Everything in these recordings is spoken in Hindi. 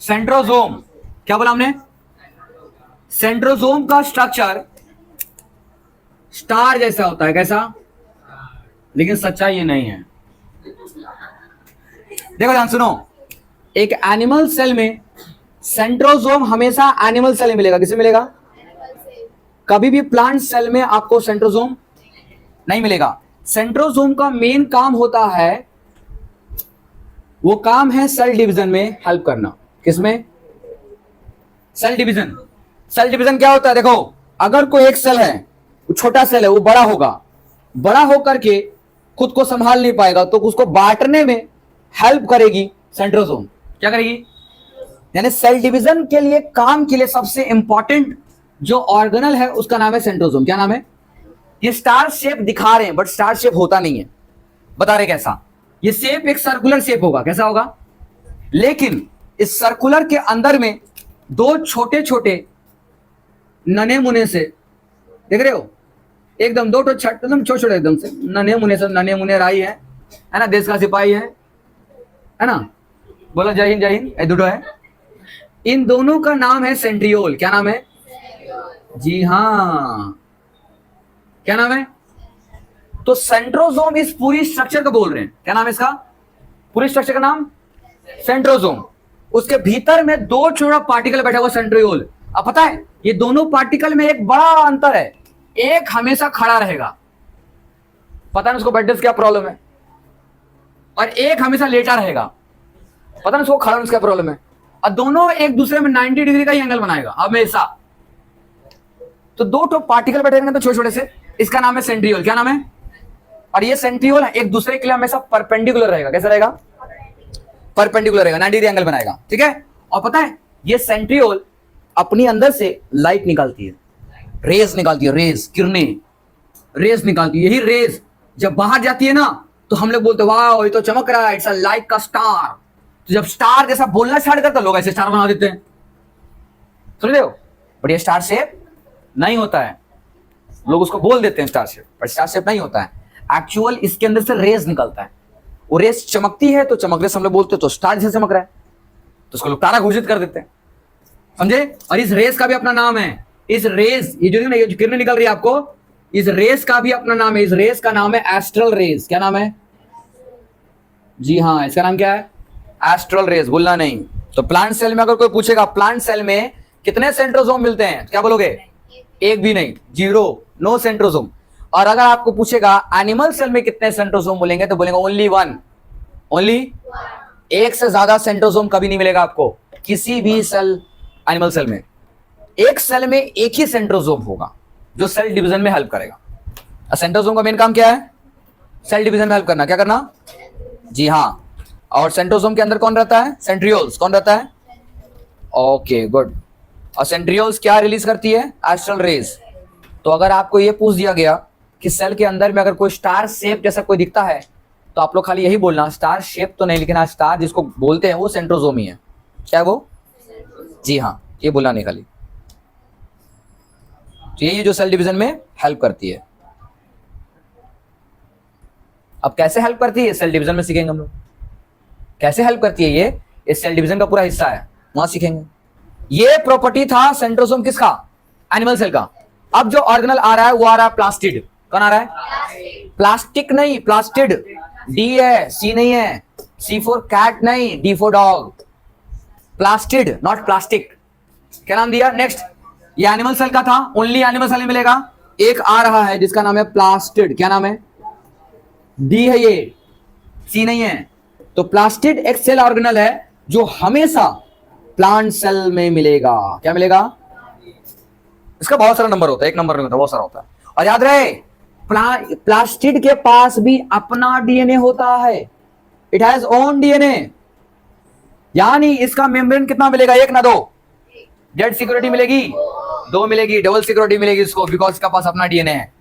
सेंट्रोसोम। क्या बोला हमने? सेंट्रोसोम का स्ट्रक्चर स्टार जैसा होता है। कैसा? लेकिन सच्चाई ये नहीं है। देखो ध्यान सुनो, एक एनिमल सेल में सेंट्रोसोम हमेशा एनिमल सेल में मिलेगा। किसे मिलेगा? कभी भी प्लांट सेल में आपको सेंट्रोसोम नहीं मिलेगा। सेंट्रोसोम का मेन काम होता है, वो काम है सेल डिवीजन में हेल्प करना। किसमें? Cell division. सेल डिवीजन क्या होता है? देखो, अगर कोई एक सेल है, वो छोटा सेल है, वो बड़ा होगा, बड़ा होकर के खुद को संभाल नहीं पाएगा, तो उसको बांटने में हेल्प करेगी सेंट्रोसोम। क्या करेगी? यानी सेल डिवीजन के लिए, काम के लिए सबसे इंपॉर्टेंट जो ऑर्गेनल है उसका नाम है सेंट्रोसोम। क्या नाम है? ये स्टार शेप दिखा रहे हैं, बट स्टार शेप होता नहीं है। बता रहे कैसा? ये शेप एक सर्कुलर शेप होगा। कैसा होगा? लेकिन इस सर्कुलर के अंदर में दो छोटे छोटे नन्हे मुने से, देख रहे हो, एकदम दो एकदम छोटे छोटे, एकदम से नन्हे मुने से, नन्हे मुने राई है ना, देश का सिपाही है ना। बोलो जय हिंद, जय हिंद। ये दुटो है। इन दोनों का नाम है सेंट्रियोल। क्या नाम है? जी हाँ, क्या नाम है? तो सेंट्रोसोम इस पूरी स्ट्रक्चर को बोल रहे हैं। क्या नाम है इसका? पूरी स्ट्रक्चर का नाम सेंट्रोसोम। उसके भीतर में दो छोटा पार्टिकल बैठा हुआ सेंट्रियोल। अब पता है, ये दोनों पार्टिकल में एक बड़ा अंतर है। एक हमेशा खड़ा रहेगा, पता नहीं उसको बेड डिस्क क्या प्रॉब्लम है, और एक हमेशा लेटा रहेगा, पता नहीं उसको खड़ा क्या प्रॉब्लम है। और दोनों एक दूसरे में 90 डिग्री का ही एंगल बनाएगा हमेशा। तो दो तो पार्टिकल बैठे रहेंगे तो छोटे छोटे से, इसका नाम है सेंट्रियोल। क्या नाम है? और ये सेंट्रियोल एक दूसरे के लिए हमेशा परपेंडिकुलर रहेगा। कैसा रहेगा? परपेंडिकुलर रहेगा, 90 डिग्री एंगल बनाएगा। ठीक है। और पता है, ये सेंट्रियोल अपनी अंदर से लाइट निकालती है, रेज निकालती है, रेज, किरणें, रेज निकालती है। यही रेज जब बाहर जाती है ना, तो हम लोग बोलते हैं वाह ये तो चमक रहा है, इट्स अ लाइट का स्टार। तो जब स्टार जैसा बोलना स्टार्ट करता है, लोग ऐसे स्टार बना देते हैं, समझ रहे हो। बट ये स्टार शेप नहीं होता है, लोग उसको बोल देते हैं स्टार शेप, पर स्टार शेप नहीं होता है। एक्चुअल इसके अंदर से रेज निकलता है, वो रेज चमकती है, तो चमकने से हम लोग बोलते हैं तो स्टार जैसे चमक रहा है, तो उसको लोग तारा घोषित कर देते हैं, समझे। और इस रेस का भी अपना नाम है। इस रेस, ये जो किरणें निकल रही है आपको, इस रेस का भी अपना नाम है। इस रेस का नाम है एस्ट्रल रेस। क्या नाम है? जी हाँ, इसका नाम क्या है? Astral rays. भूलना नहीं। तो प्लांट सेल में अगर कोई पूछेगा प्लांट सेल में कितने सेंट्रोसोम मिलते हैं, क्या बोलोगे? एक भी नहीं, जीरो, नो सेंट्रोसोम। और अगर आपको पूछेगा एनिमल सेल में कितने सेंट्रोसोम बोलेंगे, तो बोलेंगे ओनली वन, ओनली। एक से ज्यादा सेंट्रोसोम कभी नहीं मिलेगा आपको किसी भी सेल, एनिमल सेल में। एक सेल में एक ही सेंट्रोसोम होगा जो सेल डिवीजन में हेल्प करेगा। सेंट्रोसोम का मेन काम क्या है? सेल डिवीजन में हेल्प करना। क्या करना? जी हाँ। और सेंट्रोसोम के अंदर कौन रहता है? सेंट्रियोल्स। कौन रहता है? Okay, good. और सेंट्रियोल्स क्या रिलीज करती है? Astral rays. तो अगर आपको ये पूछ दिया गया कि सेल के अंदर में अगर कोई स्टार शेप जैसा कोई दिखता है, तो आप लोग खाली यही बोलना, स्टार शेप तो नहीं, लेकिन स्टार जिसको बोलते हैं वो सेंट्रोसोम ही है। क्या है वो? जी हाँ, ये बोलना नहीं खाली। तो ये जो सेल डिवीजन में हेल्प करती है। अब कैसे हेल्प करती है सेल डिवीजन में सीखेंगे हम लोग, कैसे हेल्प करती है ये। इस सेल डिवीजन का पूरा हिस्सा है, वहां सीखेंगे। ये प्रॉपर्टी था सेंट्रोसोम किसका? एनिमल सेल का। अब जो ऑर्गेनल आ रहा है वो आ रहा है प्लास्टिड। कौन आ रहा है? प्लास्टिक नहीं, प्लास्टिड। डी है, सी नहीं है। सी फॉर कैट नहीं, D for dog. Plastid, not plastic. क्या नाम दिया? नेक्स्ट, ये एनिमल सेल का था, ओनली एनिमल सेल में मिलेगा। एक आ रहा है जिसका नाम है प्लास्टिड। क्या नाम है? डी है ये, सी नहीं है। तो प्लास्टिड एक सेल ऑर्गेनल है जो हमेशा प्लांट सेल में मिलेगा। क्या मिलेगा? इसका बहुत सारा नंबर होता है, एक नंबर नहीं होता, बहुत सारा होता है। और याद रहे, प्लास्टिड के पास भी अपना डीएनए होता है। It has own DNA. यानी इसका मेम्ब्रेन कितना मिलेगा? एक ना दो? डेड सिक्योरिटी मिलेगी, दो मिलेगी, डबल सिक्योरिटी मिलेगी इसको, बिकॉज इसका पास अपना डीएनए है।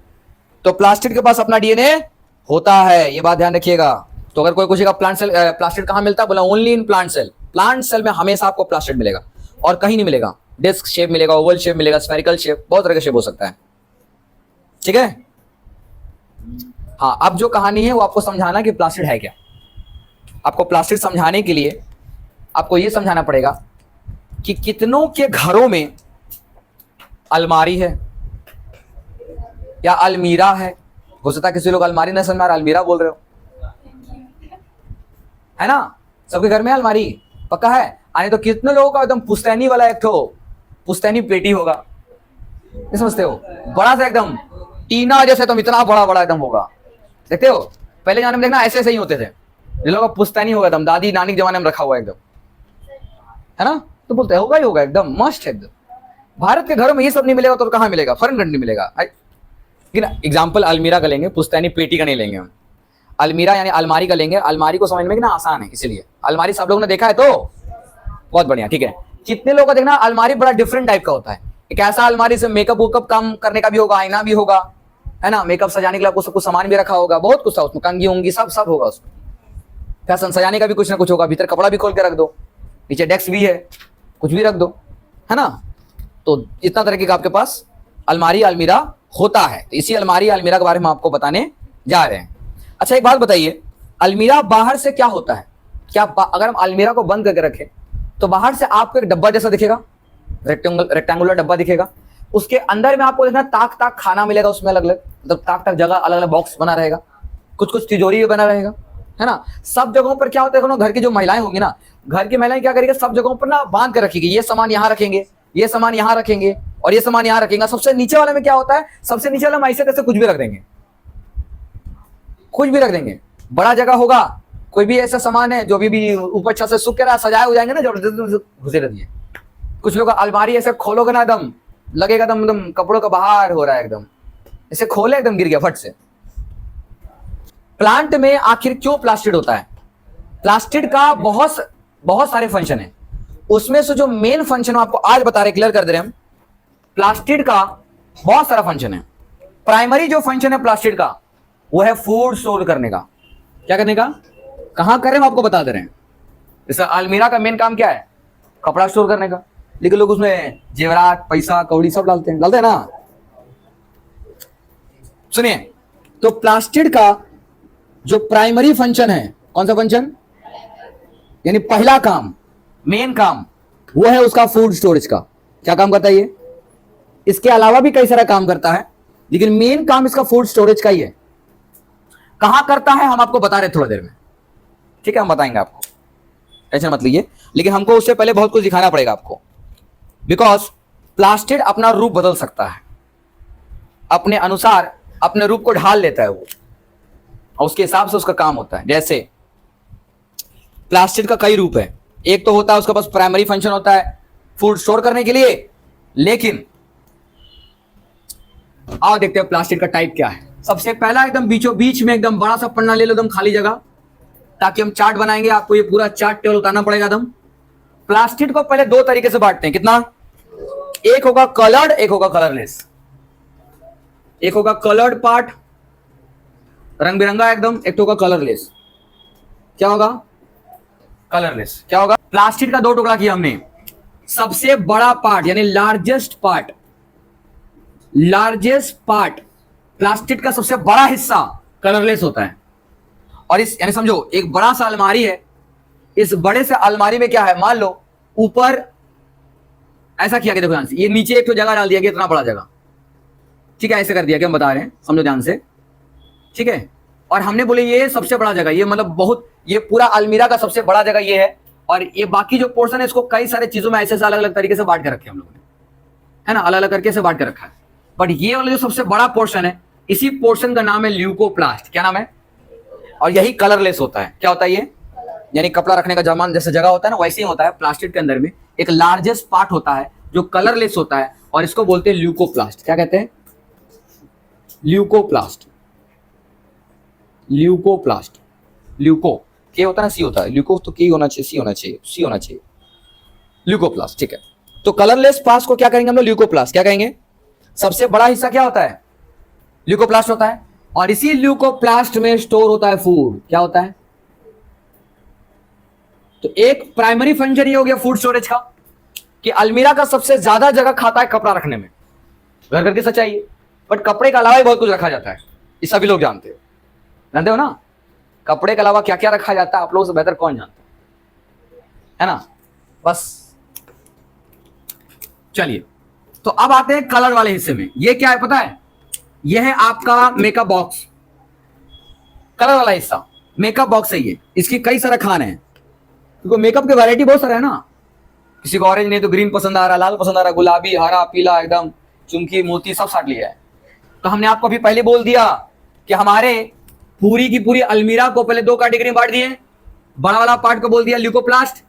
तो प्लास्टिड के पास अपना डीएनए होता है, ये बात ध्यान रखिएगा। तो अगर कोई पूछेगा प्लांट सेल, प्लास्टिड कहां मिलता है, बोला only in plant cell. Plant cell में हमेशा आपको प्लास्टिड मिलेगा और कहीं नहीं मिलेगा। डिस्क शेप मिलेगा, ओवल शेप मिलेगा, स्फेरिकल शेप, बहुत तरह का शेप हो सकता है। ठीक है। हाँ, अब जो कहानी है वो आपको समझाना कि प्लास्टिड है क्या। आपको प्लास्टिड समझाने के लिए आपको ये समझाना पड़ेगा कि कितनों के घरों में अलमारी है या अलमीरा है। हो सकता है किसी लोग अलमारी नहीं समझ में आ रहा, अलमीरा बोल रहे हो, है ना। सबके घर में अलमारी पक्का है। आने तो कितने लोगों का एकदम पुश्तैनी वाला एक ठो पुश्तैनी पेटी होगा, नहीं समझते हो, बड़ा सा एकदम टीना जैसे, तुम इतना बड़ा बड़ा एकदम होगा। देखते हो पहले जमाने में देखना ऐसे ऐसे ही होते थे, जिन लोगों का पुश्तैनी होगा एकदम, दादी नानी के जमाने में रखा हुआ एकदम, है ना। तो बोलते होगा ही होगा, एकदम मस्त है एकदम। भारत के घरों में ये सब नहीं मिलेगा तो कहाँ मिलेगा, फॉरेन कंट्री मिलेगा। लेकिन एग्जाम्पल अलमीरा का लेंगे, पुश्तैनी पेटी का नहीं लेंगे हम। अलमीरा यानी अलमारी का लेंगे। अलमारी को समझ में ना आसान है, इसीलिए अलमारी सब लोगों ने देखा है तो बहुत बढ़िया, ठीक है। कितने लोगों का देखना अलमारी बड़ा डिफरेंट टाइप का होता है। एक ऐसा अलमारी से मेकअप वेकअप काम करने का भी होगा, आईना भी होगा, है ना, मेकअप सजाने के लिए आपको सब कुछ सामान भी रखा होगा, बहुत कुछ था उसमें, कंघी उंगी सब सब होगा उसमें। फैशन सजाने का भी कुछ ना कुछ होगा, भीतर कपड़ा भी खोल के रख दो, नीचे डेस्क भी है, कुछ भी रख दो, है ना। तो इतना तरीके का आपके पास अलमारी अलमीरा होता है। तो इसी अलमारी अलमीरा के बारे में आपको बताने जा रहे हैं। अच्छा एक बात बताइए, अलमीरा बाहर से क्या होता है? क्या अगर हम अलमीरा को बंद करके रखें तो बाहर से आपको एक डब्बा जैसा दिखेगा, रेक्टेंगुलर डब्बा दिखेगा। उसके अंदर में आपको देखना ताक ताक खाना मिलेगा, उसमें अलग अलग, मतलब ताक ताक जगह अलग अलग बॉक्स बना रहेगा, कुछ कुछ तिजोरी भी बना रहेगा, है ना। सब जगहों पर क्या होता है, घर की जो महिलाएं होंगी ना, घर की महिलाएं क्या करेंगे, सब जगहों पर ना बांध कर रखेगी, ये सामान यहाँ रखेंगे, ये सामान यहाँ रखेंगे और ये सामान यहाँ रखेंगे। सबसे नीचे वाले में क्या होता है, सबसे नीचे वाले में ऐसे तैसे कुछ भी रख देंगे, कुछ भी रख देंगे। बड़ा जगह होगा, कोई भी ऐसा सामान है जो भी ऊपर छत से सूख के रहा, सजाए हो जाएंगे ना, जब घुसे रहती है। कुछ लोग अलमारी ऐसे खोलोगे ना, एकदम लगेगा एकदम कपड़ों का बाहर हो रहा है, एकदम ऐसे खोले एकदम गिर गया फट से। प्लांट में आखिर क्यों प्लास्टिड होता है? प्लास्टिड का बहुत सारे फंक्शन है, उसमें से जो मेन फंक्शन आपको आज बता रहे, क्लियर कर दे रहे हम। प्लास्टिड का बहुत सारा फंक्शन है। प्राइमरी जो फंक्शन है प्लास्टिड का, वो है फूड स्टोर करने का। क्या करने का? कहां कर रहे हैं आपको बता दे रहे हैं। जैसे अलमीरा का मेन काम क्या है, कपड़ा स्टोर करने का, लेकिन लोग उसमें जेवरात पैसा कौड़ी सब डालते हैं ना। सुनिए, तो प्लास्टिड का जो प्राइमरी फंक्शन है, कौन सा फंक्शन, यानी पहला काम, मेन काम, वो है उसका फूड स्टोरेज का। क्या काम करता है ये? इसके अलावा भी कई सारा काम करता है, लेकिन मेन काम इसका फूड स्टोरेज का ही है। कहां करता है हम आपको बता रहे थोड़ी देर में, ठीक है, हम बताएंगे आपको, टेंशन मत लीजिए। लेकिन हमको उससे पहले बहुत कुछ दिखाना पड़ेगा आपको, बिकॉज प्लास्टिड अपना रूप बदल सकता है, अपने अनुसार अपने रूप को ढाल लेता है वो, और उसके हिसाब से उसका काम होता है। जैसे प्लास्टिड का कई रूप है, एक तो होता है उसका पास प्राइमरी फंक्शन होता है फूड स्टोर करने के लिए, लेकिन आओ देखते हैं प्लास्टिड का टाइप क्या है। सबसे पहला एकदम बीचों बीच में एकदम बड़ा सा पन्ना ले लो, एकदम खाली जगह, ताकि हम चार्ट बनाएंगे, आपको ये पूरा चार्ट टेबल उतारना पड़ेगा एकदम। प्लास्टिड को पहले दो तरीके से बांटते हैं, कितना, एक होगा कलर्ड, एक होगा कलरलेस। एक होगा कलर्ड पार्ट, रंग बिरंगा एकदम, एक होगा कलरलेस। क्या होगा? कलरलेस। क्या होगा? प्लास्टिड का दो टुकड़ा किया हमने, सबसे बड़ा पार्ट यानी लार्जेस्ट पार्ट प्लास्टिड का सबसे बड़ा हिस्सा कलरलेस होता है। और इस यानी समझो एक बड़ा सा अलमारी है, इस बड़े से अलमारी में क्या है, मान लो ऊपर ऐसा किया, देखो ध्यान से, ये नीचे एक तो जगह डाल दिया गया, इतना बड़ा जगह, ठीक है, ऐसे कर दिया कि हम बता रहे हैं, समझो ध्यान से, ठीक है। और हमने बोले ये सबसे बड़ा जगह, ये मतलब बहुत, ये पूरा अलमीरा का सबसे बड़ा जगह ये है, और ये बाकी जो पोर्शन है इसको कई सारे चीजों में ऐसे अलग अलग तरीके से बांट के रखे हम लोगों ने, है ना, अलग अलग करके से बांट के रखा है। बट ये वाला जो सबसे बड़ा पोर्शन है, इसी पोर्शन का नाम है ल्यूकोप्लास्ट। क्या नाम है? और यही कलरलेस होता है। क्या होता है ये? यानी कपड़ा रखने का जमान जैसे जगह होता है ना, वैसे ही होता है। प्लास्टिड के अंदर में एक लार्जेस्ट पार्ट होता है जो कलरलेस होता है, और इसको बोलते हैं ल्यूकोप्लास्ट। क्या कहते हैं? ल्यूकोप्लास्ट। ल्यूकोप्लास्ट, ल्यूको के होता है ना, सी होता है, ल्यूको तो के होना चाहिए, सी होना चाहिए, सी होना चाहिए, ल्यूकोप्लास्ट, ठीक है। तो कलरलेस पार्ट को क्या कहेंगे हम लोग? ल्यूकोप्लास्ट। क्या कहेंगे? सबसे बड़ा हिस्सा क्या होता है? ल्यूकोप्लास्ट होता है, और इसी ल्यूकोप्लास्ट में स्टोर होता है फूड। क्या होता है? तो एक प्राइमरी फंक्शन ये हो गया फूड स्टोरेज का, कि अलमीरा का सबसे ज्यादा जगह खाता है कपड़ा रखने में, घर घर की सच्चाई है। बट कपड़े के अलावा भी बहुत कुछ रखा जाता है, ये सभी लोग जानते हो ना। कपड़े के अलावा क्या क्या रखा जाता है आप लोगों से बेहतर कौन जानता है ना। बस चलिए, तो अब आते हैं कलर वाले हिस्से में। ये क्या है पता है? ये है आपका मेकअप बॉक्स, कलर वाला हिस्सा मेकअप बॉक्स है ये। इसकी कई सारे खान है, क्योंकि मेकअप की वैरायटी बहुत सारा है ना। किसी को ऑरेंज नहीं तो ग्रीन पसंद आ रहा, लाल पसंद आ रहा, गुलाबी, हरा, पीला, एकदम चुमकी, मोती सब साट लिया है। तो हमने आपको अभी पहले बोल दिया कि हमारे पूरी की पूरी अलमीरा को पहले दो कैटेगरी में बांट दिए। बड़ा वाला पार्ट को बोल दिया ल्यूकोप्लास्ट,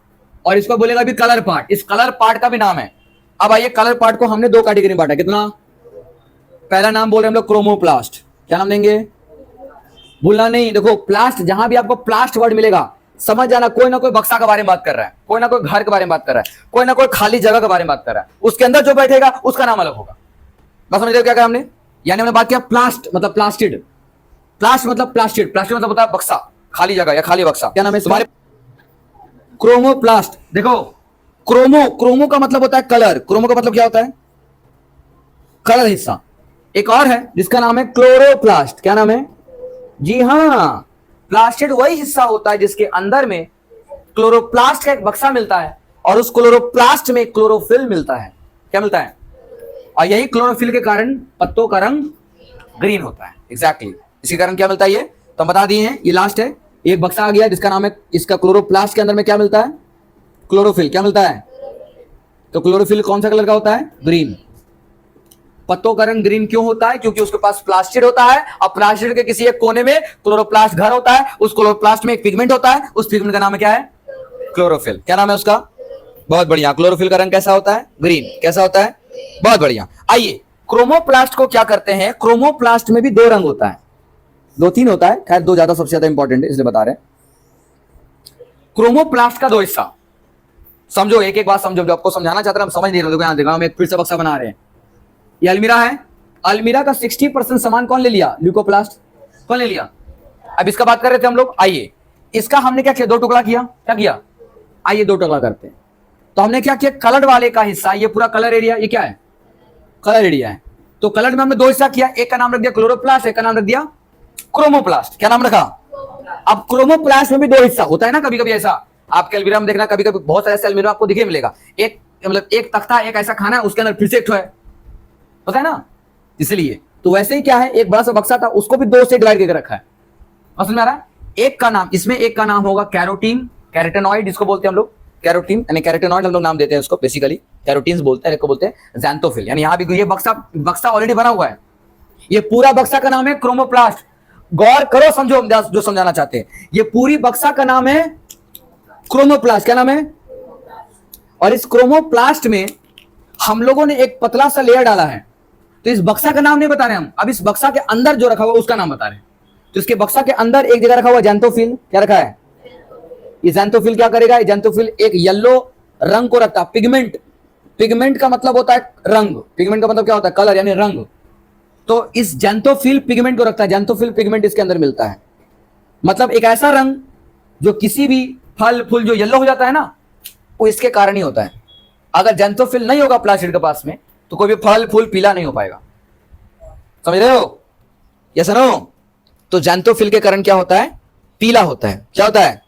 और इसको बोलेगा अभी कलर पार्ट। इस कलर पार्ट का भी नाम है। अब आइए, कलर पार्ट को हमने दो कैटेगरी में बांटा। कितना? पहला नाम बोल रहे हम लोग क्रोमोप्लास्ट। क्या नाम देंगे? भूलना नहीं। देखो, प्लास्ट, जहां भी आपको प्लास्ट वर्ड मिलेगा समझ जाना, कोई ना कोई बक्सा के बारे में बात कर रहा है, कोई ना कोई घर के बारे में बात कर रहा है, कोई ना कोई खाली जगह के बारे में बात कर रहा है। उसके अंदर जो बैठेगा उसका नाम अलग होगा। बस समझ रहे हो क्या कहा हमने? यानी हमने बात किया प्लास्ट मतलब प्लास्टिड, प्लास्ट मतलब प्लास्टिड, प्लास्टिड मतलब होता है बक्सा, खाली जगह या खाली बक्सा। क्या नाम है तुम्हारे? क्रोमोप्लास्ट। देखो, क्रोमो का मतलब होता है कलर। क्रोमो का मतलब क्या होता है? कलर हिस्सा। एक और है जिसका नाम है क्लोरोप्लास्ट। क्या नाम है? जी हाँ, प्लास्टिड वही हिस्सा होता है जिसके अंदर में क्लोरोप्लास्ट का एक बक्सा मिलता है, और उस क्लोरोप्लास्ट में क्लोरोफिल मिलता है। क्या मिलता है? और यही क्लोरोफिल के कारण पत्तों का रंग ग्रीन होता है। एग्जैक्टली, इसी कारण क्या मिलता है ये तो हम बता दिए हैं। ये लास्ट है, एक बक्सा आ गया जिसका नाम है, इसका क्लोरोप्लास्ट के अंदर में क्या मिलता है? क्लोरोफिल। क्या मिलता है? तो क्लोरोफिल कौन सा कलर का होता है? ग्रीन। पत्तों का रंग ग्रीन क्यों होता है? क्योंकि उसके पास प्लास्टिड होता है, और प्लास्टिड के किसी एक कोने में क्लोरोप्लास्ट घर होता है। उस क्लोरोप्लास्ट में एक पिगमेंट होता है, उस पिगमेंट का नाम है क्या है? क्लोरोफिल। क्या नाम है उसका? बहुत बढ़िया। क्लोरोफिल का रंग कैसा होता है? ग्रीन। कैसा होता है? बहुत बढ़िया। आइए, क्रोमोप्लास्ट को क्या करते हैं? क्रोमोप्लास्ट में भी दो रंग होता है, दो तीन होता है, खैर दो ज्यादा सबसे ज्यादा इंपॉर्टेंट है इसलिए बता रहे हैं। क्रोमोप्लास्ट का दो हिस्सा समझो, एक एक बात समझो। जो आपको समझाना चाहते हैं हम समझ नहीं रहे। यहां देखो, हम एक फिर से बक्सा बना रहे हैं। ये अलमीरा है, अलमीरा का 60% सामान कौन ले लिया? ल्यूकोप्लास्ट। कौन ले लिया? अब इसका बात कर रहे थे हम लोग। आइए, इसका हमने क्या किया? दो टुकड़ा किया। क्या किया? आइए दो टुकड़ा करते हैं। तो हमने क्या किया? कलर वाले का हिस्सा, ये पूरा कलर एरिया, ये क्या है? कलर एरिया है। तो कलर में हमने दो हिस्सा किया, एक का नाम रख दिया क्लोरोप्लास्ट, एक का नाम रख दिया क्रोमोप्लास्ट। क्या नाम रखा? अब क्रोमोप्लास्ट में भी दो हिस्सा होता है ना, कभी कभी ऐसा आपके अलमीरा में देखना, कभी कभी बहुत सारे अलमीरा आपको दिखे मिलेगा। एक मतलब एक तख्ता, एक ऐसा खाना है, उसके अंदर फिर से एक है, होता है ना। इसलिए तो वैसे ही क्या है, एक बड़ा सा बक्सा था, उसको भी दो से डिवाइड करके रखा है। समझ में आ रहा है? एक का नाम, इसमें एक का नाम होगा कैरोटीन, कैरेटेनॉइड जिसको बोलते हैं हम लोग, कैरोटीन यानी कैरेटेनॉइड हम लोग नाम देते हैं उसको, बेसिकली कैरोटीन्स बोलते हैं, एक को बोलते हैं ज़ैंथोफिल। यानी यहाँ भी ये बक्सा ऑलरेडी बना हुआ है। ये पूरा बक्सा का नाम है क्रोमोप्लास्ट। गौर करो, समझो जो समझाना चाहते हैं। ये पूरी बक्सा का नाम है क्रोमोप्लास्ट। क्या नाम है? और इस क्रोमोप्लास्ट में हम लोगों ने एक पतला सा लेयर डाला है। तो इस बक्सा का नाम नहीं बता रहे हम, अब इस बक्सा के अंदर जो रखा हुआ उसका नाम बता रहे हैं। तो इसके बक्सा के अंदर एक जगह रखा हुआ ज़ैंथोफिल। क्या रखा है? ये ज़ैंथोफिल क्या करेगा? ज़ैंथोफिल एक येलो रंग को रखता है, पिगमेंट। पिगमेंट का मतलब होता है रंग, पिगमेंट का मतलब क्या होता है? कलर यानी रंग। तो इस ज़ैंथोफिल पिगमेंट को रखता है, ज़ैंथोफिल पिगमेंट इसके अंदर मिलता है। मतलब एक ऐसा रंग जो किसी भी फल फूल जो येलो हो जाता है ना, वो इसके कारण ही होता है। अगर ज़ैंथोफिल नहीं होगा प्लास्टिड के पास में तो कोई भी फल फूल पीला नहीं हो पाएगा। समझ रहे हो? Yes no? तो ज़ैंथोफिल के कारण क्या होता है? पीला होता है। क्या होता है?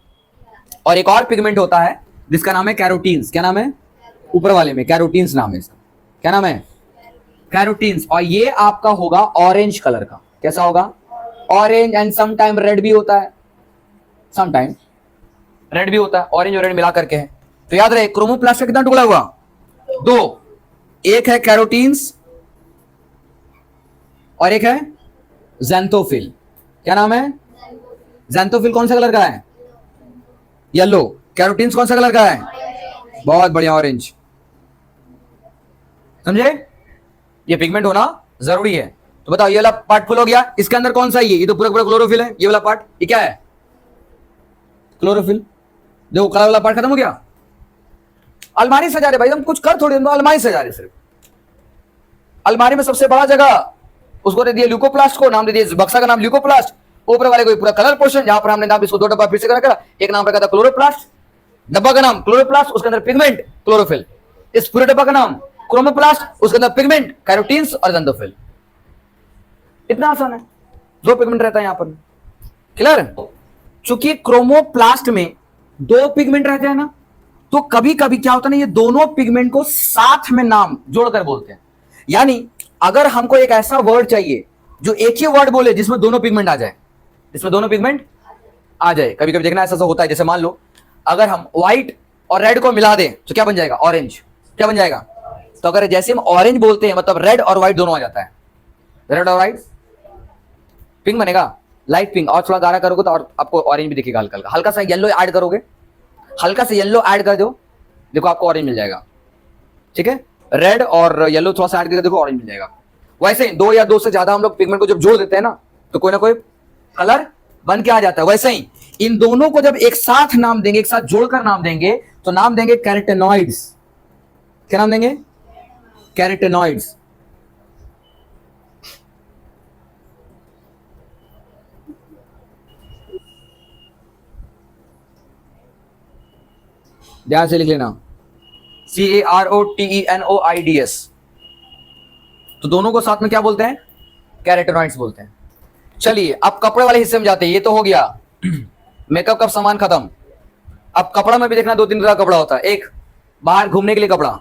और एक और पिगमेंट होता है जिसका नाम है कैरोटीन्स। क्या नाम है? ऊपर वाले में कैरोटीन्स नाम है इसका। क्या नाम है? कैरोटीन्स। और ये आपका होगा ऑरेंज कलर का। कैसा होगा? Orange, and sometime red भी होता है, सम टाइम रेड भी होता है, ऑरेंज और रेड मिला करके है। तो याद रहे, क्रोमोप्लास्ट का कितना टुकड़ा हुआ? दो। एक है कैरोटीन्स और एक है ज़ैंथोफिल। क्या नाम है? ज़ैंथोफिल कौन सा कलर का है? येलो। कैरोटीन्स कौन सा कलर का है? बहुत बढ़िया, ऑरेंज। समझे? ये पिगमेंट होना जरूरी है। तो बताओ, ये वाला पार्ट फुल हो गया, इसके अंदर कौन सा है? ये तो पूरा पूरा क्लोरोफिल है। ये वाला पार्ट, ये क्या है? क्लोरोफिल। देखो, कलर वाला पार्ट खत्म हो गया। अलमारी सजा रहे भाई, हम कुछ कर थोड़ी, हम अलमारी सजा रहे सिर्फ। अलमारी में सबसे बड़ा जगह उसको दे दिया ल्यूकोप्लास्ट को, नाम दे दिया बक्सा का नाम ल्यूकोप्लास्ट। ऊपर वाले को पूरा कलर पोर्शन, जहां पर हमने नाम इसको दो डब्बा फिर से करा, एक नाम रखा था क्लोरोप्लास्ट, डब्बा का नाम क्लोरोप्लास्ट, उसके अंदर पिगमेंट क्लोरोफिल। इस पूरे डब्बा का नाम क्रोमोप्लास्ट, उसके अंदर पिगमेंट कैरोटीन्स और ज़ैंथोफिल। इतना आसान है, दो पिगमेंट रहता है यहां पर। क्लियर? चूंकि क्रोमोप्लास्ट में दो पिगमेंट रहते हैं ना, तो कभी कभी क्या होता है ना, ये दोनों पिगमेंट को साथ में नाम जोड़कर बोलते हैं। यानी अगर हमको एक ऐसा वर्ड चाहिए जो एक ही वर्ड बोले जिसमें दोनों पिगमेंट आ जाए, जिसमें दोनों पिगमेंट आ जाए। कभी कभी देखना ऐसा होता है, जैसे मान लो अगर हम व्हाइट और रेड को मिला दें तो क्या बन जाएगा, ऑरेंज। क्या बन जाएगा, तो अगर जैसे हम ऑरेंज बोलते हैं मतलब रेड और व्हाइट दोनों आ जाता है, रेड और व्हाइट पिंक बनेगा, लाइट पिंक। और थोड़ा गाढ़ा करोगे तो और आपको ऑरेंज भी दिखेगा हल्का हल्का। हल्का सा येलो ऐड करोगे, हल्का सा येलो ऐड कर दो, देखो आपको ऑरेंज मिल जाएगा। ठीक है, रेड और येलो थोड़ा सा ऐड करके देखो ऑरेंज मिल जाएगा। वैसे ही दो या दो से ज्यादा हम लोग पिगमेंट को जब जोड़ देते हैं ना तो कोई ना कोई कलर बन के आ जाता है। वैसे ही इन दोनों को जब एक साथ नाम देंगे, एक साथ जोड़कर नाम देंगे तो नाम देंगे कैरोटेनॉइड्स। क्या नाम देंगे, कैरोटेनॉइड्स। ध्यान से लिख लेना, CAROTENOIDS। तो दोनों को साथ में क्या बोलते हैं, कैरोटेनॉइड्स बोलते हैं। चलिए अब कपड़े वाले हिस्से में जाते हैं। ये तो हो गया मेकअप का सामान खत्म। अब कपड़ा में भी देखना, दो तीन तरह का कपड़ा होता है। एक बाहर घूमने के लिए कपड़ा,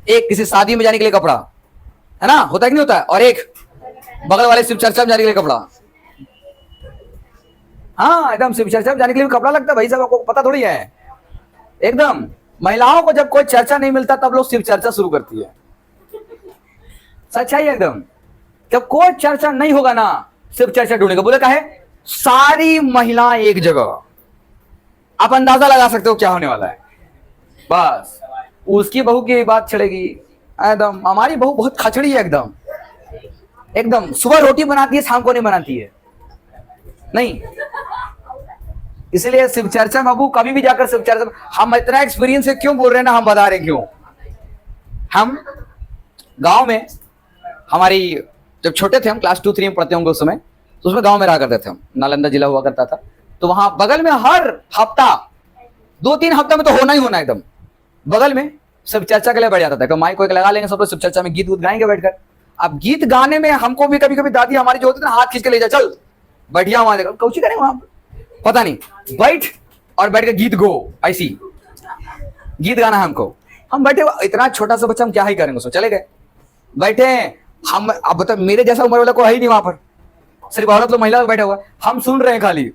एक किसी शादी में जाने के लिए कपड़ा, है ना, होता है कि नहीं होता है, और एक बगल वाले शिव चर्चा में जाने के लिए कपड़ा। हाँ एकदम, शिव चर्चा में जाने के लिए भी कपड़ा लगता है भाई साहब, आपको पता थोड़ी है। एकदम, महिलाओं को जब कोई चर्चा नहीं मिलता तब लोग शिव चर्चा शुरू करती है। सच्चाई एकदम, जब कोई चर्चा नहीं होगा ना शिव चर्चा ढूंढेगा। बोले का है, सारी महिलाएं एक जगह, आप अंदाजा लगा सकते हो क्या होने वाला है। बस उसकी बहू की बात छड़ेगी एकदम, हमारी बहू बहुत खचड़ी है एकदम, एकदम सुबह रोटी बनाती है शाम को नहीं बनाती है, नहीं। इसलिए शिव चर्चा में बाबू कभी भी जाकर शिव चर्चा, हम इतना एक्सपीरियंस है क्यों बोल रहे हैं ना, हम बता रहे हैं क्यों। हम गांव में, हमारी जब छोटे थे हम क्लास 2-3 में पढ़ते होंगे उस समय, तो उसमें गांव में रहा करते थे हम, नालंदा जिला हुआ करता था। तो वहां बगल में हर हफ्ता 2-3 हफ्ता में तो होना ही होना, एकदम बगल में शिव चर्चा के लिए बैठ जाता था। तो माइक को लगा लेंगे सब लोग, शिव चर्चा में गीत वूत गाएंगे बैठकर। अब गीत गाने में हमको भी कभी कभी दादी हमारी जो होती थी ना, हाथ खींच के ले जा, चल बैठिया वहां, देखो कौची करें वहां, पता नहीं, बैठ और बैठ के गीत गो, ऐसी गीत गाना हमको। हम बैठे, इतना छोटा सा बच्चा हम क्या ही करेंगे उसमें, चले गए बैठे हम। अब बता, मेरे जैसा उम्र वाला कोई है ही नहीं वहां पर, सिर्फ औरत लोग महिला बैठे हुआ, हम सुन रहे हैं खाली।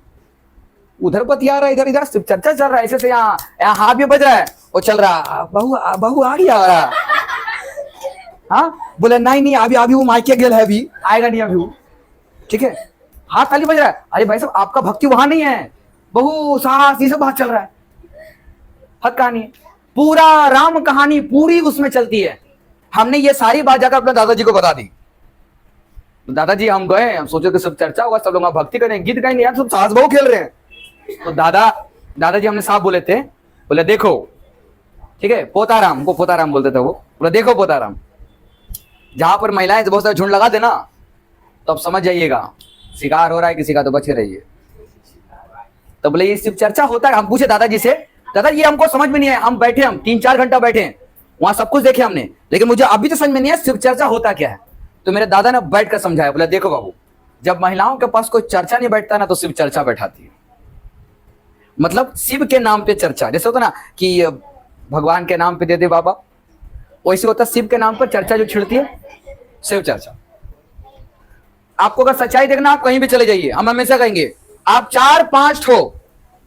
उधर बतिया रहा है, इधर इधर चर्चा चल रहा है, ऐसे से यहाँ यहाँ हाथ भी बज रहा है, वो चल रहा, बहू बहू आ गया। हाँ बोले नहीं नहीं, अभी अभी वो माइके गेल है, अभी आएगा नहीं अभी वो। ठीक है, हाथ खाली बज रहा है। अरे भाई साहब आपका भक्ति वहां नहीं है, बहू सास ये सब बात चल रहा है। हद कहानी, पूरा राम कहानी पूरी उसमें चलती है। हमने ये सारी बात जाकर अपने दादाजी को बता दी। दादाजी हम गए, हम सोचे कि सब चर्चा होगा, सब लोग भक्ति करें, गीत गाएंगे, यार सब सास बहू खेल रहे हैं। तो दादाजी हमने साफ बोले थे, बोले देखो, ठीक है, पोताराम को पोताराम बोलते थे वो, बोले देखो पोताराम, जहां पर महिलाएं बहुत सारा झुंड लगा देना तो अब समझ जाइएगा शिकार हो रहा है किसी का, तो बचे रहिए। तो बोले ये सिर्फ चर्चा होता है। हम पूछे दादाजी से, दादा ये हमको समझ में नहीं है, हम बैठे, हम 3-4 घंटा बैठे वहां, सब कुछ देखे हमने, लेकिन मुझे अभी तो समझ में नहीं है शिव चर्चा होता क्या है। तो मेरे दादा ने बैठ कर समझाया, बोले देखो बाबू, जब महिलाओं के पास कोई चर्चा नहीं बैठता ना तो शिव चर्चा बैठाती है। मतलब शिव के नाम पे चर्चा, जैसे होता ना कि भगवान के नाम पे दे दे बाबा, वैसे होता शिव के नाम पर चर्चा जो छिड़ती है, शिव चर्चा। आपको अगर सच्चाई देखना, आप कहीं भी चले जाइए, हम हमेशा कहेंगे आप 4-5 ठो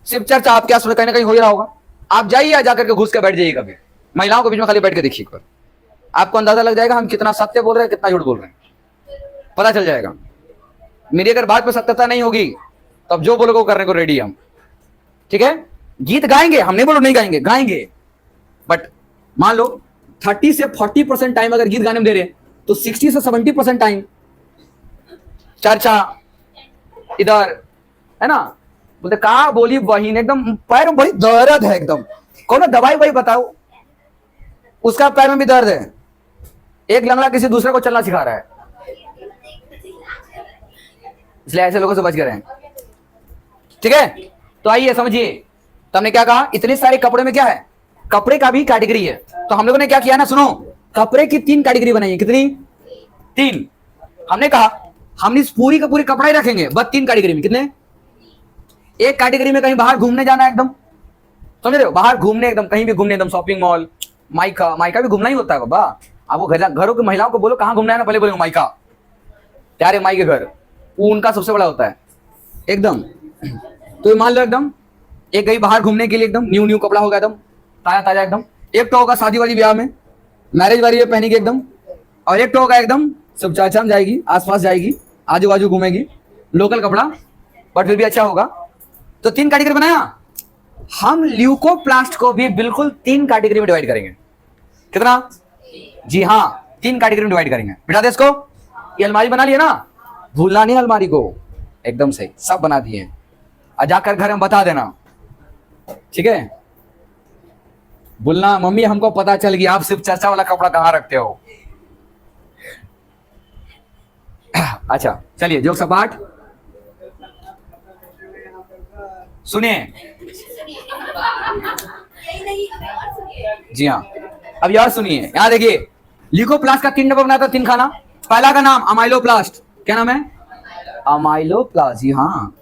शिव चर्चा आपके आस कहीं ना कहीं हो ही रहा होगा। आप जाइए, जाकर के घुस के बैठ जाइए, कभी महिलाओं के बीच में खाली बैठ के देखिए, आपको अंदाजा लग जाएगा हम कितना सत्य बोल रहे हैं, कितना झूठ बोल रहे हैं, पता चल जाएगा। मेरी अगर बात में सत्यता नहीं होगी तो अब जो बोलोगे वो करने को रेडी हम। ठीक है, गीत गाएंगे, हम नहीं बोलो नहीं गाएंगे, गाएंगे, बट मान लो 30 से 40% टाइम अगर गीत गाने में दे रहे तो 60 से 70% टाइम चर्चा इधर, है ना। बोलते कहा बोली बहिन, एकदम पैर में बड़ी दर्द है, एकदम कौन दवाई वही बताओ, उसका पैर में भी दर्द है। एक लंगड़ा किसी दूसरे को चलना सिखा रहा है, इसलिए ऐसे लोगों से बच कर रहें। ठीक है, तो आइए समझिए, तो हमने क्या कहा, इतने सारे कपड़े में क्या है, कपड़े का भी कैटेगरी है। तो हम लोगों ने क्या किया ना, सुनो, कपड़े की 3 कैटेगरी बनाई है। कितनी? 3। हमने कहा हम इस पूरी का पूरी कपड़ा ही रखेंगे, बस 3 कैटेगरी में। कितने? एक कैटेगरी में कहीं बाहर घूमने जाना, एकदम समझ रहे हो, बाहर घूमने एकदम कहीं भी घूमने, एकदम शॉपिंग मॉल, माइका, माइका भी घूमना ही होता है बाबा। आपको घरों की महिलाओं को बोलो कहाँ घूमना है ना, पहले बोलेंगे माइका, प्यारे माई के घर, वो उनका सबसे बड़ा होता है एकदम। तो ये मान लो एकदम एक गई बाहर घूमने के लिए, एकदम न्यू न्यू कपड़ा होगा, एकदम ताजा ताजा एकदम। एक तो होगा शादी वाली ब्याह में, मैरिज वाली में पहनेगी एकदम, और एक तो होगा एकदम सब चाचा में जाएगी, आसपास जाएगी, आजू बाजू घूमेगी, लोकल कपड़ा बट फिर भी अच्छा होगा। तो 3 कैटेगरी बनाया। हम ल्यूकोप्लास्ट को भी बिल्कुल 3 कैटेगरी में डिवाइड करेंगे। कितना? जी हाँ, 3 कैटेगरी में डिवाइड करेंगे। बिठा दे इसको। ये अलमारी बना लिया ना, भूलना नहीं अलमारी को, एकदम सही सब बना दिए। और जाकर घर में बता देना, ठीक है? बोलना मम्मी हमको पता चल गया आप सिर्फ चर्चा वाला कपड़ा कहाँ रखते हो। अच्छा चलिए, जोक सपाट सुनिए। जी हाँ, अब यार सुनिए, यहाँ देखिए, ल्यूकोप्लास्ट का 3 डब्बा बनाता, 3 खाना। पहला का नाम अमाइलोप्लास्ट, क्या नाम है? अमाइलोप्लास्ट, जी हाँ।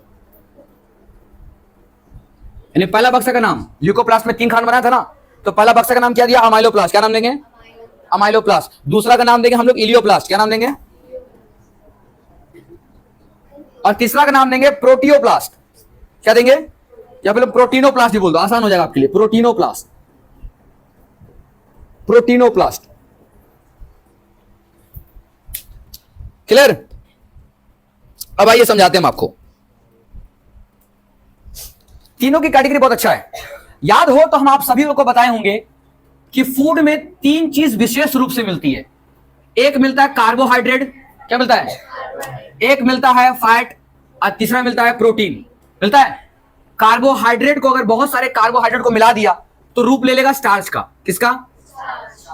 यानी पहला बक्सा का नाम, ल्यूकोप्लास्ट में 3 खाना बनाया था ना, तो पहला बक्सा का नाम क्या दिया? अमाइलोप्लास्ट। क्या नाम देंगे? अमाइलोप्लास्ट। दूसरा का नाम देंगे हम लोग इलियोप्लास्ट। क्या नाम देंगे? और तीसरा का नाम देंगे प्रोटियोप्लास्ट। क्या देंगे? या फिर प्रोटीनोप्लास्ट भी बोल दो, आसान हो जाएगा आपके लिए। प्रोटीनोप्लास्ट, प्रोटीनोप्लास्ट। क्लियर? अब आइए समझाते हैं हम आपको। तीनों की कैटेगरी बहुत अच्छा है। याद हो तो हम आप सभी लोग को बताए होंगे कि फूड में 3 चीज विशेष रूप से मिलती है। एक मिलता है कार्बोहाइड्रेट, क्या मिलता है? एक मिलता है फैट, और तीसरा मिलता है प्रोटीन। मिलता है कार्बोहाइड्रेट को, अगर बहुत सारे कार्बोहाइड्रेट को मिला दिया तो रूप ले लेगा स्टार्च का। किसका?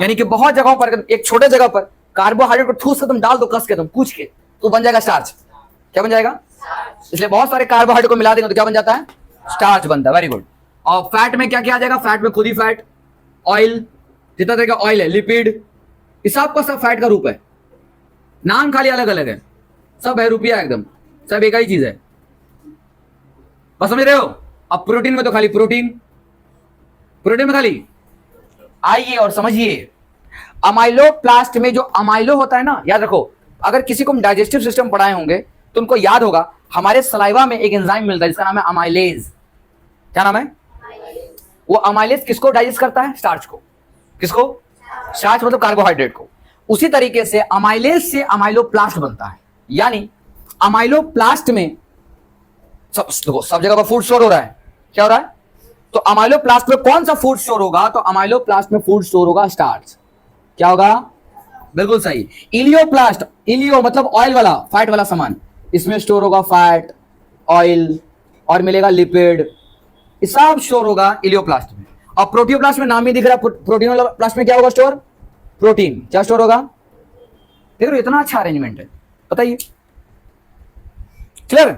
यानी कि बहुत जगहों पर, एक छोटे जगह पर कार्बोहाइड्रेट को ठूस के तुम डाल दो, कस के तुम पूछ के, तो बन जाएगा स्टार्च। क्या बन जाएगा? इसलिए बहुत सारे कार्बोहाइड्रेट को मिला देंगे तो क्या बन जाता है? स्टार्च बनता है। Very good. और फैट में क्या क्या आ जाएगा? फैट में खुद ही फैट, ऑयल, जितना तरह का ऑयल है, लिपिड, इस सब फैट का रूप है। नाम खाली अलग अलग है, सब है रुपया, एकदम सब एक ही चीज है। बस समझ रहे हो? अब प्रोटीन में तो खाली प्रोटीन, प्रोटीन में खाली। आइए और समझिए, अमाइलोप्लास्ट में जो अमाइलो होता है ना, याद रखो, अगर किसी को हम डाइजेस्टिव सिस्टम पढ़ाए होंगे तो उनको याद होगा, हमारे सलाइवा में एक एंजाइम मिलता है जिसका नाम है अमाइलेज। क्या नाम है? वो अमाइलेज किसको डाइजेस्ट करता है? स्टार्च को। किसको? स्टार्च मतलब कार्बोहाइड्रेट को। उसी तरीके से अमाइलेज से अमाइलोप्लास्ट बनता है। यानी अमाइलोप्लास्ट में सब जगह पर फूड स्टोर हो रहा है। क्या हो रहा है? तो अमाइलोप्लास्ट में कौन सा फूड स्टोर होगा? तो अमाइलोप्लास्ट में फूड स्टोर होगा स्टार्च। क्या होगा? बिल्कुल सही। इलियोप्लास्ट, इलियो मतलब ऑयल वाला, फैट वाला सामान, इसमें स्टोर होगा फैट, ऑयल, और मिलेगा लिपिड, ये सब स्टोर होगा इलियोप्लास्ट में। और प्रोटियोप्लास्ट में नाम ही दिख रहा है, प्रोटीनोप्लास्ट में क्या होगा स्टोर? प्रोटीन। क्या स्टोर होगा? देख रहे हो, इतना अच्छा अरेंजमेंट है, बताइए। क्लियर?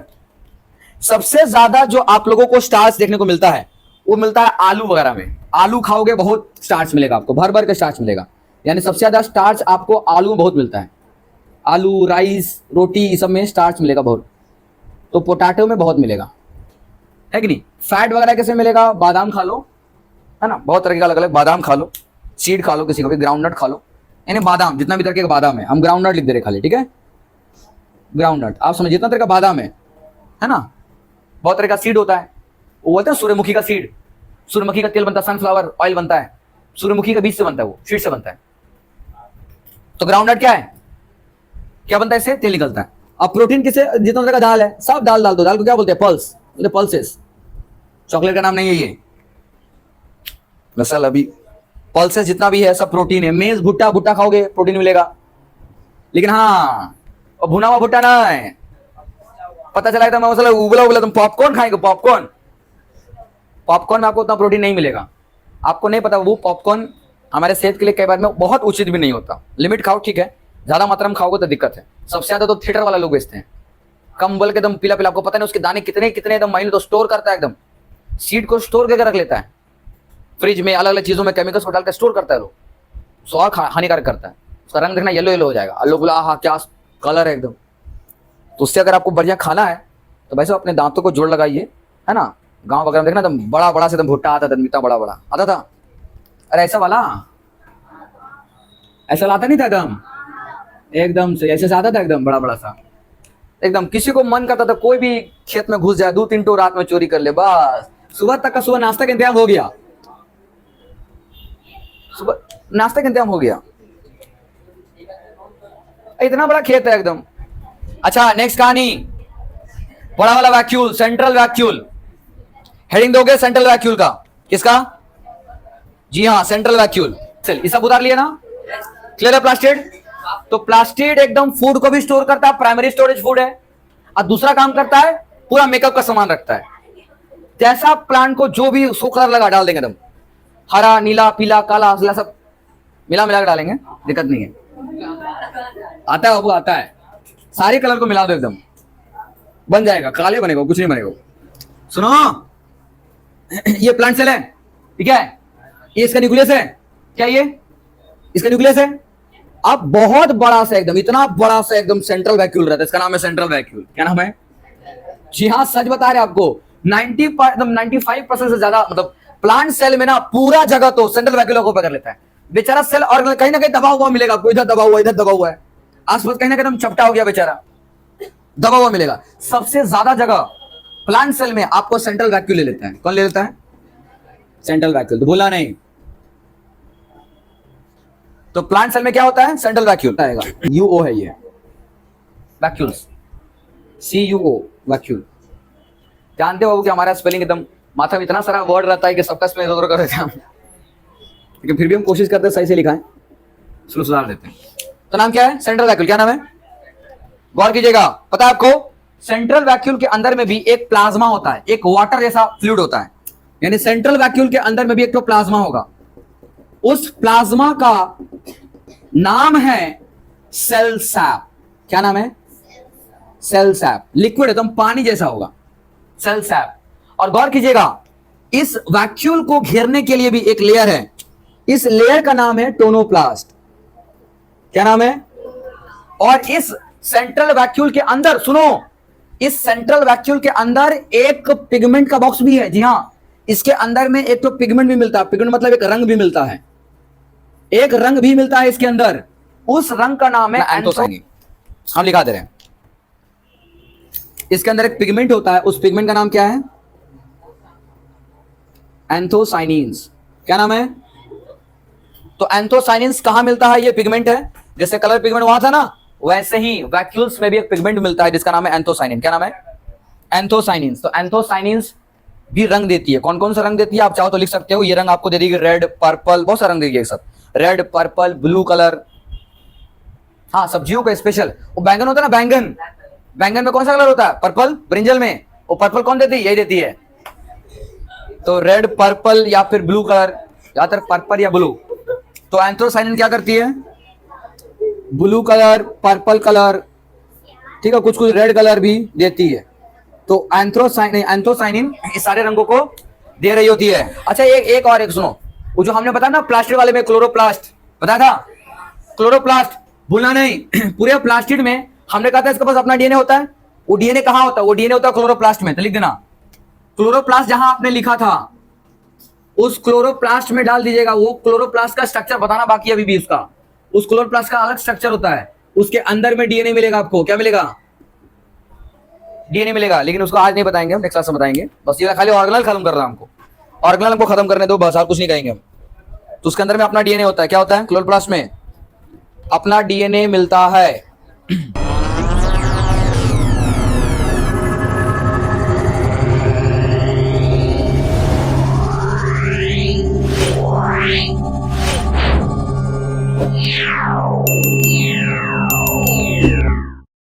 सबसे ज्यादा जो आप लोगों को स्टार्च देखने को मिलता है वो मिलता है आलू वगैरह में। आलू खाओगे बहुत स्टार्च मिलेगा आपको, भर भर के स्टार्च मिलेगा। यानी सबसे ज्यादा स्टार्च आपको आलू में बहुत मिलता है। आलू, राइस, रोटी, इस सब में स्टार्च मिलेगा बहुत। तो पोटैटो में बहुत मिलेगा, है कि नहीं? फैट वगैरह कैसे मिलेगा? बादाम खा लो, है ना, बहुत तरह के अलग अलग बादाम खा लो, सीड खा लो, किसी को भी ग्राउंड नट खा लो, यानी बादाम, जितना भी तरह के बादाम है, हम ग्राउंड नट लिख दे रहे खाली, ठीक है? ग्राउंड नट, आप समझ, जितना तरह का बादाम है ना, बहुत तरह का सीड होता है। वो बोलते हैं सूर्यमुखी का सीड, सूर्यमुखी का तेल बनता है, सनफ्लावर ऑयल बनता है, सूर्यमुखी के बीज से बनता है, वो सीड से बनता है। तो ग्राउंड नट क्या है? क्या बनता है इससे? तेल निकलता है। अब प्रोटीन किसे? जितना तरह का दाल है, सब दाल डाल दो। दाल को क्या बोलते हैं? Pulse, pulses. चॉकलेट का नाम नहीं है ये, दरअसल अभी पल्सेस जितना भी है सब प्रोटीन है। मेज, भुट्टा, भुट्टा खाओगे प्रोटीन मिलेगा, लेकिन हाँ, और भुना हुआ भुट्टा ना है। पता चला था मसला उबला उबला, तुम पॉपकॉर्न खाएंगे, पॉपकॉर्न, पॉपकॉर्न में आपको उतना प्रोटीन नहीं मिलेगा। आपको नहीं पता, वो पॉपकॉर्न हमारे सेहत के लिए कई बार में बहुत उचित भी नहीं होता। लिमिट खाओ, ठीक है, ज्यादा मात्रा में खाओगे तो दिक्कत है। सबसे ज्यादा तो थिएटर वाला लोग बेचते हैं, कम बोल के एकदम पीला पीला, आपको पता नहीं उसके दाने कितने कितने एकदम महीने तो स्टोर करता है, एकदम सीड को स्टोर करके रख लेता है फ्रिज में, अलग अलग चीजों में केमिकल्स को डालकर स्टोर करता है लोग। स्वाद हानिकारक करता है, उसका रंग देखना येलो येलो हो जाएगा, लोग बोला हाँ क्या कलर है एकदम। तो उससे अगर आपको बढ़िया खाना है तो वैसे अपने दांतों को जोड़ लगाइए, है ना, गांव वगैरह में देखना एकदम बड़ा बड़ा से एकदम भुट्टा आता था, इतना बड़ा बड़ा आता था। अरे ऐसा वाला, ऐसा लाता नहीं था एकदम से ऐसे से आता था एकदम बड़ा बड़ा सा। एकदम किसी को मन करता था कोई भी खेत में घुस जाए, 2-3 टो रात में चोरी कर ले, बस सुबह तक का सुबह नाश्ता का इंतजाम हो गया, सुबह नाश्ता का इंतजाम हो गया। इतना बड़ा खेत है एकदम। अच्छा नेक्स्ट कहानी, बड़ा वाला वैक्यूल, सेंट्रल वैक्यूल। हेडिंग दोगे सेंट्रल वैक्यूल का, किसका? जी हाँ सेंट्रल वैक्यूल। चल ये सब उतार लिया ना, क्लियर है? प्लास्टिड, तो प्लास्टिड एकदम फूड को भी स्टोर करता है, प्राइमरी स्टोरेज फूड है। और दूसरा काम करता है पूरा मेकअप का सामान रखता है। जैसा प्लांट को जो भी सो कलर लगा डाल देंगे एकदम, हरा नीला पीला काला सब मिला मिला कर डालेंगे, दिक्कत नहीं है। आता है वो आता है, सारे कलर को मिला दो एकदम, बन जाएगा, काले बनेगा, कुछ नहीं बनेगा। सुनो ये प्लांट सेल है, ठीक है, ये इसका न्यूक्लियस है, क्या ये इसका न्यूक्लियस है। अब बहुत बड़ा सा एकदम, इतना बड़ा सा एकदम सेंट्रल वैक्यूल रहता है, इसका नाम है सेंट्रल वैक्यूल। क्या नाम है? जी हाँ सच बता रहे आपको, 95% से ज्यादा मतलब प्लांट सेल में ना पूरा जगह तो सेंट्रल वैक्यूल को पकड़ लेता है। बेचारा सेल और कहीं ना कहीं दबा हुआ मिलेगा, कोई इधर दबा हुआ, इधर दबा हुआ है, आसपास कहीं ना कहीं चपटा हो गया, बेचारा दबा हुआ मिलेगा। सबसे ज्यादा जगह प्लांट सेल में आपको सेंट्रल वैक्यूल ले लेता है। कौन ले लेता है? सेंट्रल वैक्यूल, तो बोला नहीं। तो प्लांट सेल में क्या होता है? सेंट्रल वैक्यूल आएगा, यूओ है ये वैक्यूल्स, CUO वैक्यूल। जानते हो कि हमारा स्पेलिंग एकदम माथा में इतना सारा वर्ड रहता है कि सबका स्पेलिंग इधर कर देते हैं हम, लेकिन फिर भी हम कोशिश करते हैं सही से लिखा है, सुधार देते हैं। तो नाम क्या है? Central vacuole. क्या नाम है? गौर कीजिएगा, पता है आपको सेंट्रल वैक्यूल के अंदर में भी एक प्लाज्मा होता है, एक वाटर जैसा फ्लूइड होता है, यानी सेंट्रल वैक्यूल के अंदर में भी एक तो प्लाज्मा होगा। उस प्लाज्मा का नाम है सेल सैप। क्या नाम है? Cell SAP. लिक्विड एकदम पानी जैसा होगा, सेल सैप। और गौर कीजिएगा, इस वैक्यूल को घेरने के लिए भी एक लेयर है, इस लेयर का नाम है टोनोप्लास्ट। क्या नाम है? और इस सेंट्रल वैक्यूल के अंदर, सुनो, इस सेंट्रल वैक्यूल के अंदर एक पिगमेंट का बॉक्स भी है। जी हां, इसके अंदर में एक तो पिगमेंट भी मिलता है, पिगमेंट मतलब एक रंग भी मिलता है, एक रंग भी मिलता है इसके अंदर, उस रंग का नाम है एंथोसाइनिन। हम लिखा दे रहे हैं, इसके अंदर एक पिगमेंट होता है, उस पिगमेंट का नाम क्या है? एंथोसाइनिन्स। क्या नाम है? तो एंथोसाइनिन्स कहां मिलता है? ये पिगमेंट है, जैसे कलर पिगमेंट वहां था ना, वैसे ही वैक्यूल्स में भी एक पिगमेंट मिलता है जिसका नाम है एंथोसाइनिन। क्या नाम है? एंथोसाइनिन्स। तो एंथोसाइनिन्स भी रंग देती है। कौन कौन सा रंग देती है आप चाहो तो लिख सकते हो, ये रंग आपको दे देगी रेड पर्पल, बहुत सारा रंग देगी सब, रेड पर्पल ब्लू कलर। हाँ सब्जियों का स्पेशल, वो बैंगन होता है ना, बैंगन, बैंगन में कौन सा कलर होता है? पर्पल। ब्रिंजल में वो पर्पल कौन देती है? यही देती है। तो रेड पर्पल या फिर ब्लू कलर, ज्यादातर पर्पल या ब्लू। तो एंथोसाइनिन क्या करती है? ब्लू कलर, पर्पल कलर, ठीक है, कुछ कुछ रेड कलर भी देती है। तो एंथोसाइनिन इस सारे रंगों को दे रही होती है। अच्छा एक और एक सुनो, वो जो हमने बताया ना प्लास्टिड वाले में, क्लोरोप्लास्ट बताया था, क्लोरोप्लास्ट भूलना नहीं। पूरे प्लास्टिड में हमने कहा था इसके पास अपना डीएनए होता है। वो डीएनए कहां होता है? वो डीएनए होता है क्लोरोप्लास्ट में। तो लिख देना, क्लोरोप्लास्ट जहां आपने लिखा था उस क्लोरोप्लास्ट में डाल दीजिएगा। वो क्लोरोप्लास्ट का स्ट्रक्चर बताना बाकी अभी भी उसका, उस क्लोरोप्लास्ट का अलग स्ट्रक्चर होता है, उसके अंदर में डीएनए मिलेगा आपको। क्या मिलेगा? डीएनए मिलेगा, लेकिन उसको आज नहीं बताएंगे हम, नेक्स्ट क्लास में बताएंगे। बस ये खाली ऑर्गेनल खत्म कर रहा है हमको, ऑर्गेनल हमको खत्म करने दो बस, और कुछ नहीं कहेंगे हम। तो उसके अंदर में अपना डीएनए होता है। क्या होता है? क्लोरोप्लास्ट में अपना डीएनए मिलता है।